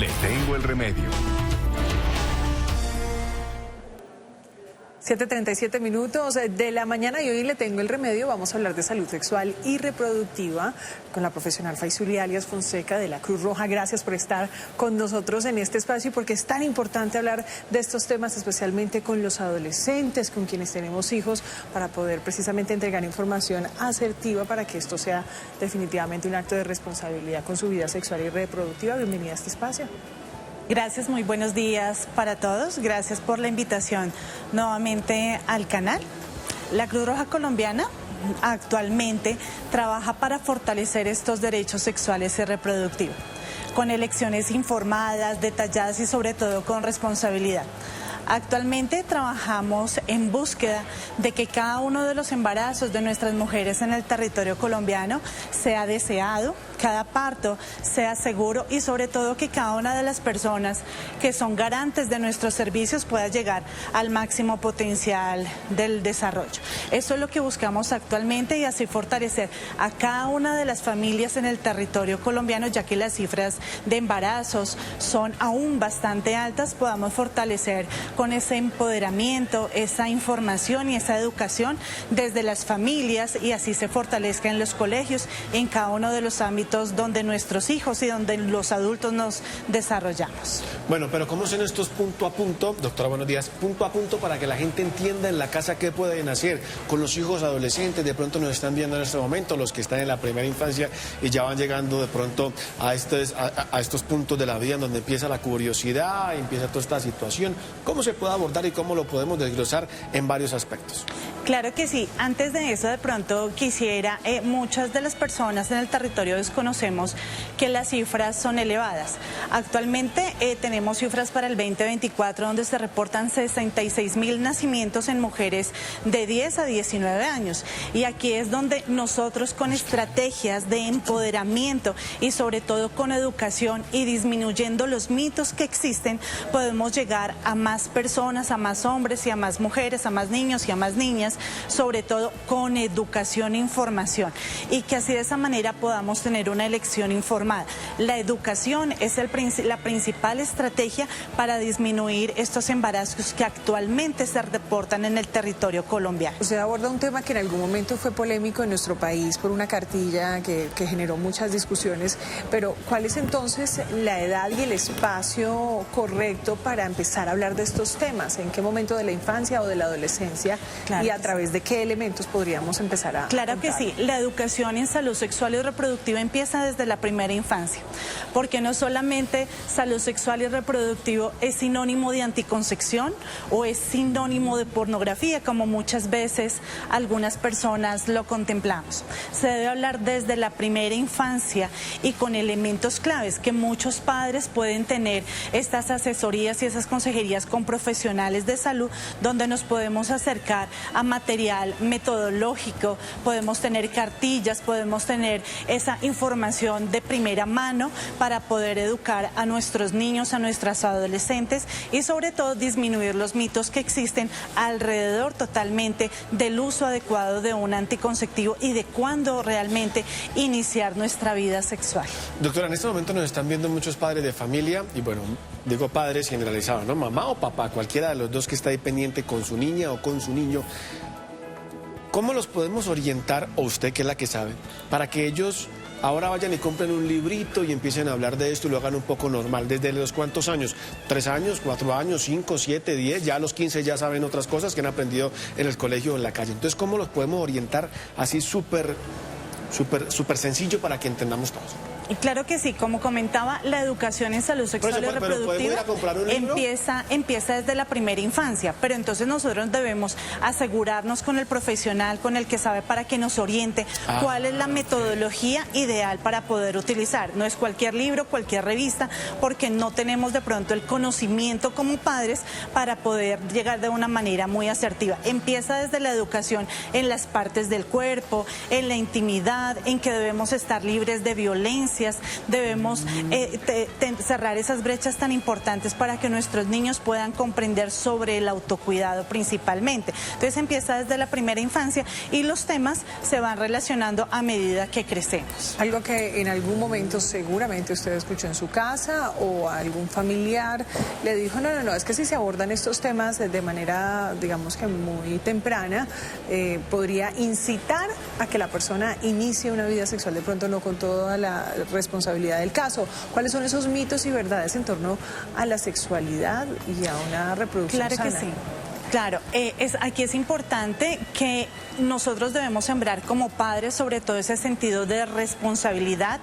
Le tengo el remedio. 7:37 de la mañana y hoy le tengo el remedio. Vamos a hablar de salud sexual y reproductiva con la profesional Faisuli Alias Fonseca de la Cruz Roja. Gracias por estar con nosotros en este espacio y porque es tan importante hablar de estos temas, especialmente con los adolescentes, con quienes tenemos hijos, para poder precisamente entregar información asertiva para que esto sea definitivamente un acto de responsabilidad con su vida sexual y reproductiva. Bienvenida a este espacio. Gracias, muy buenos días para todos. Gracias por la invitación nuevamente al canal. La Cruz Roja Colombiana actualmente trabaja para fortalecer estos derechos sexuales y reproductivos, con elecciones informadas, detalladas y sobre todo con responsabilidad. Actualmente trabajamos en búsqueda de que cada uno de los embarazos de nuestras mujeres en el territorio colombiano sea deseado, cada parto sea seguro y sobre todo que cada una de las personas que son garantes de nuestros servicios pueda llegar al máximo potencial del desarrollo. Eso es lo que buscamos actualmente y así fortalecer a cada una de las familias en el territorio colombiano, ya que las cifras de embarazos son aún bastante altas, podamos fortalecer con ese empoderamiento, esa información y esa educación desde las familias y así se fortalezca en los colegios, en cada uno de los ámbitos donde nuestros hijos y donde los adultos nos desarrollamos. Bueno, pero ¿cómo son estos punto a punto? Doctora, buenos días. Punto a punto para que la gente entienda en la casa qué pueden hacer con los hijos adolescentes. De pronto nos están viendo en este momento, los que están en la primera infancia y ya van llegando de pronto a estos puntos de la vida en donde empieza la curiosidad, empieza toda esta situación. ¿Cómo se puede abordar y cómo lo podemos desglosar en varios aspectos? Claro que sí. Antes de eso, de pronto quisiera, muchas de las personas en el territorio desconocemos que las cifras son elevadas. Actualmente tenemos cifras para el 2024 donde se reportan 66,000 nacimientos en mujeres de 10 a 19 años. Y aquí es donde nosotros con estrategias de empoderamiento y sobre todo con educación y disminuyendo los mitos que existen, podemos llegar a más personas, a más hombres y a más mujeres, a más niños y a más niñas, sobre todo con educación e información, y que así de esa manera podamos tener una elección informada. La educación es la principal estrategia para disminuir estos embarazos que actualmente se reportan en el territorio colombiano. Usted aborda un tema que en algún momento fue polémico en nuestro país por una cartilla que generó muchas discusiones, pero ¿cuál es entonces la edad y el espacio correcto para empezar a hablar de estos temas? ¿En qué momento de la infancia o de la adolescencia? Claro, y a través de qué elementos podríamos empezar a Claro contar? Que sí, la educación en salud sexual y reproductiva empieza desde la primera infancia, porque no solamente salud sexual y reproductivo es sinónimo de anticoncepción o es sinónimo de pornografía, como muchas veces algunas personas lo contemplamos. Se debe hablar desde la primera infancia y con elementos claves que muchos padres pueden tener estas asesorías y esas consejerías con profesionales de salud, donde nos podemos acercar a material metodológico, podemos tener cartillas, podemos tener esa información de primera mano para poder educar a nuestros niños, a nuestras adolescentes y sobre todo disminuir los mitos que existen alrededor totalmente del uso adecuado de un anticonceptivo y de cuándo realmente iniciar nuestra vida sexual. Doctora, en este momento nos están viendo muchos padres de familia y bueno, digo padres generalizados, ¿no? Mamá o papá, cualquiera de los dos que está ahí pendiente con su niña o con su niño. ¿Cómo los podemos orientar, o usted que es la que sabe, para que ellos ahora vayan y compren un librito y empiecen a hablar de esto y lo hagan un poco normal? ¿Desde los cuántos años? ¿3 años, 4 años, 5, 7, 10? Ya a los 15 ya saben otras cosas que han aprendido en el colegio o en la calle. Entonces, ¿cómo los podemos orientar así súper sencillo para que entendamos todos? Y claro que sí, como comentaba, la educación en salud sexual y reproductiva empieza desde la primera infancia, pero entonces nosotros debemos asegurarnos con el profesional, con el que sabe, para que nos oriente cuál es la metodología ideal para poder utilizar. No es cualquier libro, cualquier revista, porque no tenemos de pronto el conocimiento como padres para poder llegar de una manera muy asertiva. Empieza desde la educación en las partes del cuerpo, en la intimidad, sexualidad, en que debemos estar libres de violencias, debemos cerrar esas brechas tan importantes para que nuestros niños puedan comprender sobre el autocuidado principalmente. Entonces empieza desde la primera infancia y los temas se van relacionando a medida que crecemos. Algo que en algún momento seguramente usted escuchó en su casa o algún familiar le dijo, no, es que si se abordan estos temas de manera, digamos que muy temprana, podría incitar a que la persona inicie una vida sexual, de pronto no con toda la responsabilidad del caso. ¿Cuáles son esos mitos y verdades en torno a la sexualidad y a una reproducción sana? Claro que sí. Claro, aquí es importante que nosotros debemos sembrar como padres sobre todo ese sentido de responsabilidad.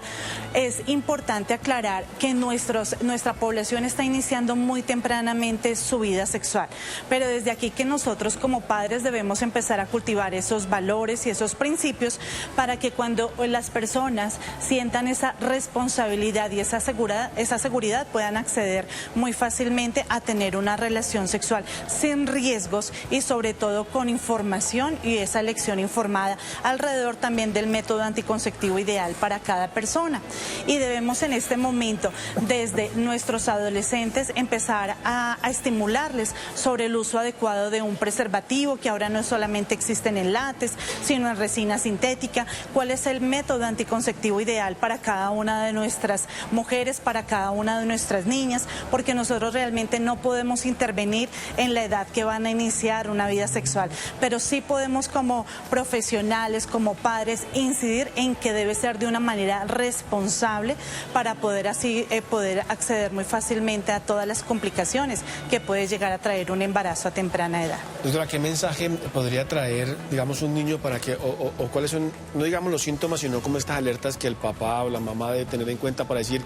Es importante aclarar que nuestra población está iniciando muy tempranamente su vida sexual, pero desde aquí que nosotros como padres debemos empezar a cultivar esos valores y esos principios para que cuando las personas sientan esa responsabilidad y esa seguridad puedan acceder muy fácilmente a tener una relación sexual sin riesgo y sobre todo con información y esa elección informada alrededor también del método anticonceptivo ideal para cada persona. Y debemos en este momento, desde nuestros adolescentes, empezar a estimularles sobre el uso adecuado de un preservativo, que ahora no solamente existen en látex, sino en resina sintética. ¿Cuál es el método anticonceptivo ideal para cada una de nuestras mujeres, para cada una de nuestras niñas? Porque nosotros realmente no podemos intervenir en la edad que van a iniciar una vida sexual, pero sí podemos como profesionales, como padres, incidir en que debe ser de una manera responsable para poder así poder acceder muy fácilmente a todas las complicaciones que puede llegar a traer un embarazo a temprana edad. Doctora, ¿qué mensaje podría traer, digamos, un niño para que, o cuáles son, no digamos los síntomas, sino como estas alertas que el papá o la mamá debe tener en cuenta para decir,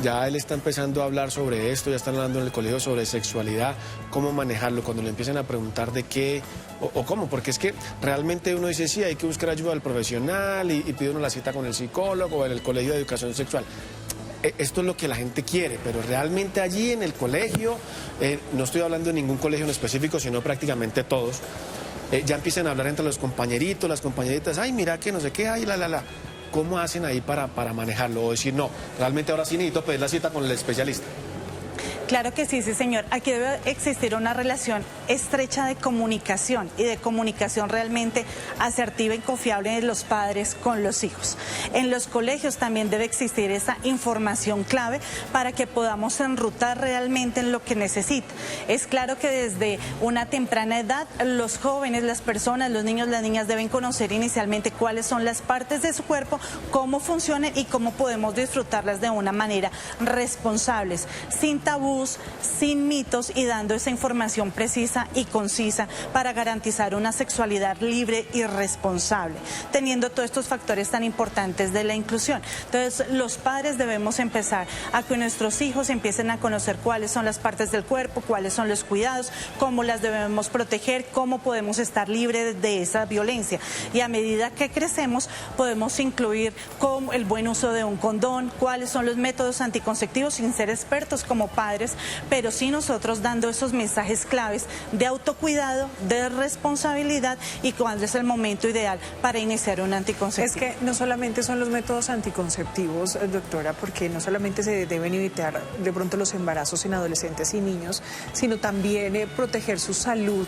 ya él está empezando a hablar sobre esto, ya están hablando en el colegio sobre sexualidad, cómo manejarlo, cuando le empiezan a preguntar de qué o cómo? Porque es que realmente uno dice, sí, hay que buscar ayuda del profesional y pide uno la cita con el psicólogo o en el colegio de educación sexual. Esto es lo que la gente quiere, pero realmente allí en el colegio, no estoy hablando de ningún colegio en específico, sino prácticamente todos, ya empiezan a hablar entre los compañeritos, las compañeritas, ay, mira que no sé qué, ay, la. ¿Cómo hacen ahí para manejarlo? O decir, no, realmente ahora sí necesito pedir la cita con el especialista. Claro que sí, sí señor. Aquí debe existir una relación estrecha de comunicación y de comunicación realmente asertiva y confiable de los padres con los hijos. En los colegios también debe existir esa información clave para que podamos enrutar realmente en lo que necesita. Es claro que desde una temprana edad los jóvenes, las personas, los niños, las niñas deben conocer inicialmente cuáles son las partes de su cuerpo, cómo funcionan y cómo podemos disfrutarlas de una manera responsables, sin tabú, sin mitos y dando esa información precisa y concisa para garantizar una sexualidad libre y responsable, teniendo todos estos factores tan importantes de la inclusión. Entonces, los padres debemos empezar a que nuestros hijos empiecen a conocer cuáles son las partes del cuerpo, cuáles son los cuidados, cómo las debemos proteger, cómo podemos estar libres de esa violencia. Y a medida que crecemos, podemos incluir como el buen uso de un condón, cuáles son los métodos anticonceptivos sin ser expertos como padres, pero sí nosotros dando esos mensajes claves de autocuidado, de responsabilidad y cuándo es el momento ideal para iniciar un anticonceptivo. Es que no solamente son los métodos anticonceptivos, doctora, porque no solamente se deben evitar de pronto los embarazos en adolescentes y niños, sino también proteger su salud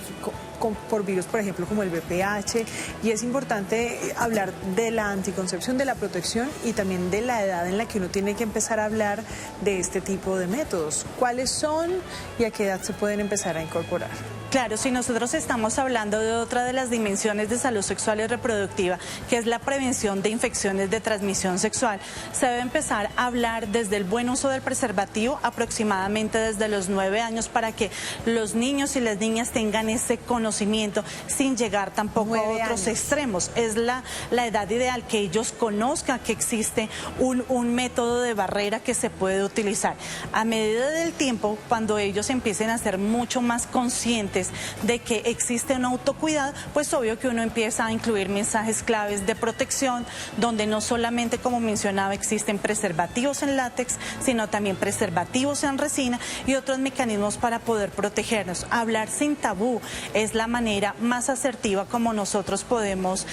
por virus, por ejemplo, como el VPH, y es importante hablar de la anticoncepción, de la protección y también de la edad en la que uno tiene que empezar a hablar de este tipo de métodos. ¿Cuáles son y a qué edad se pueden empezar a incorporar? Claro, si nosotros estamos hablando de otra de las dimensiones de salud sexual y reproductiva, que es la prevención de infecciones de transmisión sexual, se debe empezar a hablar desde el buen uso del preservativo, aproximadamente desde los 9 años, para que los niños y las niñas tengan ese conocimiento sin llegar tampoco a otros extremos. Es la edad ideal, que ellos conozcan que existe un método de barrera que se puede utilizar. A medida del tiempo, cuando ellos empiecen a ser mucho más conscientes de que existe un autocuidado, pues obvio que uno empieza a incluir mensajes claves de protección, donde no solamente, como mencionaba, existen preservativos en látex, sino también preservativos en resina y otros mecanismos para poder protegernos. Hablar sin tabú es la manera más asertiva como nosotros podemos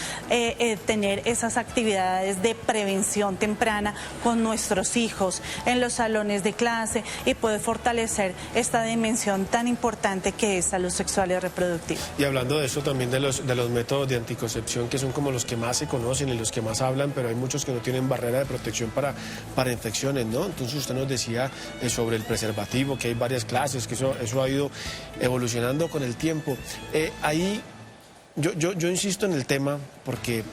tener esas actividades de prevención temprana con nuestros hijos en los salones de clase y poder fortalecer esta dimensión tan importante que es salud sexual y reproductiva. Y hablando de eso también de los métodos de anticoncepción, que son como los que más se conocen y los que más hablan, pero hay muchos que no tienen barrera de protección para infecciones, ¿no? Entonces usted nos decía sobre el preservativo, que hay varias clases, que eso ha ido evolucionando con el tiempo. Ahí yo insisto en el tema porque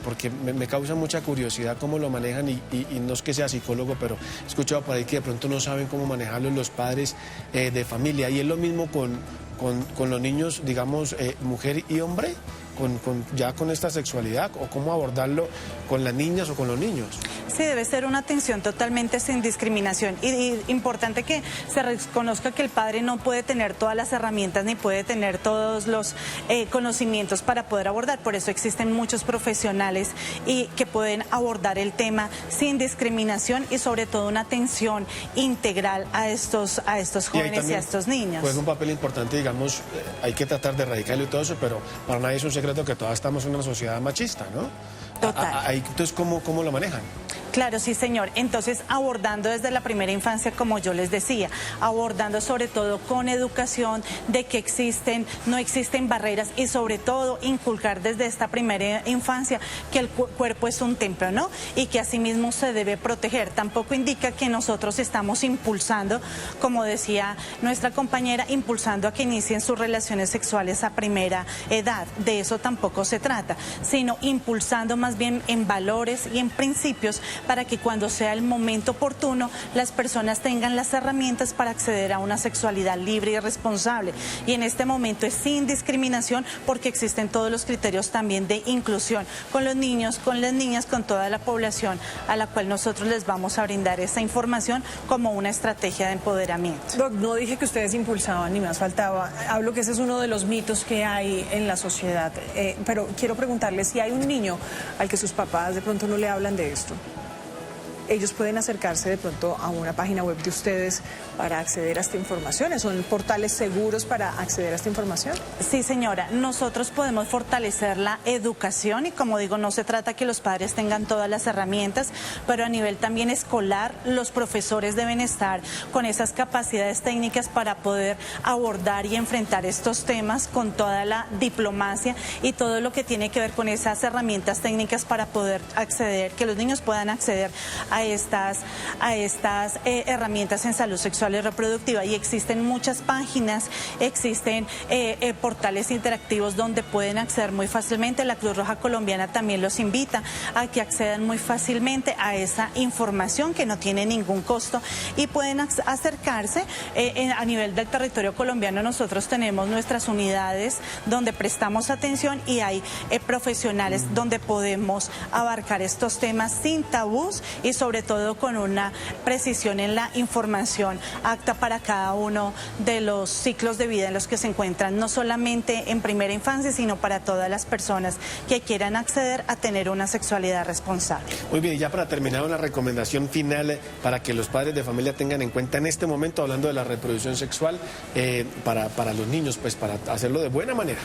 me causa mucha curiosidad cómo lo manejan y no es que sea psicólogo, pero he escuchado por ahí que de pronto no saben cómo manejarlo los padres de familia. Y es lo mismo con los niños, digamos, mujer y hombre, ya con esta sexualidad, o cómo abordarlo con las niñas o con los niños. Sí, debe ser una atención totalmente sin discriminación y importante que se reconozca que el padre no puede tener todas las herramientas ni puede tener todos los conocimientos para poder abordar. Por eso existen muchos profesionales que pueden abordar el tema sin discriminación y sobre todo una atención integral a estos jóvenes y a estos niños. Juega un papel importante, digamos, hay que tratar de erradicarlo y todo eso, pero para nadie es un secreto que todas estamos en una sociedad machista, ¿no? Total. Entonces, ¿cómo lo manejan? Claro, sí, señor. Entonces, abordando desde la primera infancia, como yo les decía, abordando sobre todo con educación de que no existen barreras y sobre todo inculcar desde esta primera infancia que el cuerpo es un templo, ¿no? Y que asimismo se debe proteger. Tampoco indica que nosotros estamos impulsando, como decía nuestra compañera, impulsando a que inicien sus relaciones sexuales a primera edad. De eso tampoco se trata, sino impulsando más bien en valores y en principios para que cuando sea el momento oportuno las personas tengan las herramientas para acceder a una sexualidad libre y responsable. Y en este momento es sin discriminación porque existen todos los criterios también de inclusión con los niños, con las niñas, con toda la población a la cual nosotros les vamos a brindar esa información como una estrategia de empoderamiento. Doc, no dije que ustedes impulsaban ni más faltaba. Hablo que ese es uno de los mitos que hay en la sociedad. Pero quiero preguntarles si hay un niño al que sus papás de pronto no le hablan de esto. Ellos pueden acercarse de pronto a una página web de ustedes para acceder a esta información. ¿Son portales seguros para acceder a esta información? Sí, señora. Nosotros podemos fortalecer la educación y, como digo, no se trata que los padres tengan todas las herramientas, pero a nivel también escolar, los profesores deben estar con esas capacidades técnicas para poder abordar y enfrentar estos temas con toda la diplomacia y todo lo que tiene que ver con esas herramientas técnicas para poder acceder, que los niños puedan acceder a estas herramientas en salud sexual y reproductiva. Y existen muchas páginas, existen portales interactivos donde pueden acceder muy fácilmente. La Cruz Roja Colombiana también los invita a que accedan muy fácilmente a esa información que no tiene ningún costo y pueden acercarse. A nivel del territorio colombiano nosotros tenemos nuestras unidades donde prestamos atención y hay profesionales donde podemos abarcar estos temas sin tabús y sobre todo con una precisión en la información apta para cada uno de los ciclos de vida en los que se encuentran, no solamente en primera infancia, sino para todas las personas que quieran acceder a tener una sexualidad responsable. Muy bien, y ya para terminar, una recomendación final para que los padres de familia tengan en cuenta en este momento, hablando de la reproducción sexual, para los niños, pues para hacerlo de buena manera.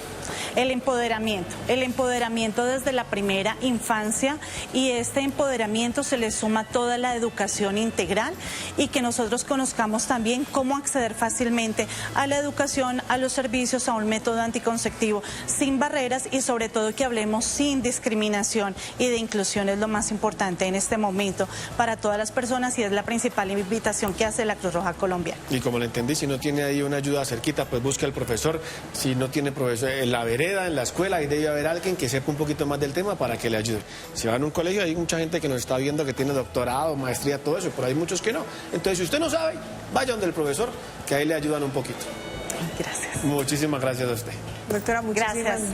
El empoderamiento desde la primera infancia, y este empoderamiento se le suma toda la educación integral y que nosotros conozcamos también cómo acceder fácilmente a la educación, a los servicios, a un método anticonceptivo sin barreras y sobre todo que hablemos sin discriminación y de inclusión. Es lo más importante en este momento para todas las personas y es la principal invitación que hace la Cruz Roja Colombiana. Y como le entendí, si no tiene ahí una ayuda cerquita, pues busque al profesor. Si no tiene profesor en la vereda, en la escuela, ahí debe haber alguien que sepa un poquito más del tema para que le ayude. Si va a un colegio, hay mucha gente que nos está viendo que tiene doctorado, maestría, todo eso, pero hay muchos que no. Entonces, si usted no sabe, vaya donde el profesor, que ahí le ayudan un poquito. Gracias. Muchísimas gracias a usted. Doctora, muchísimas gracias.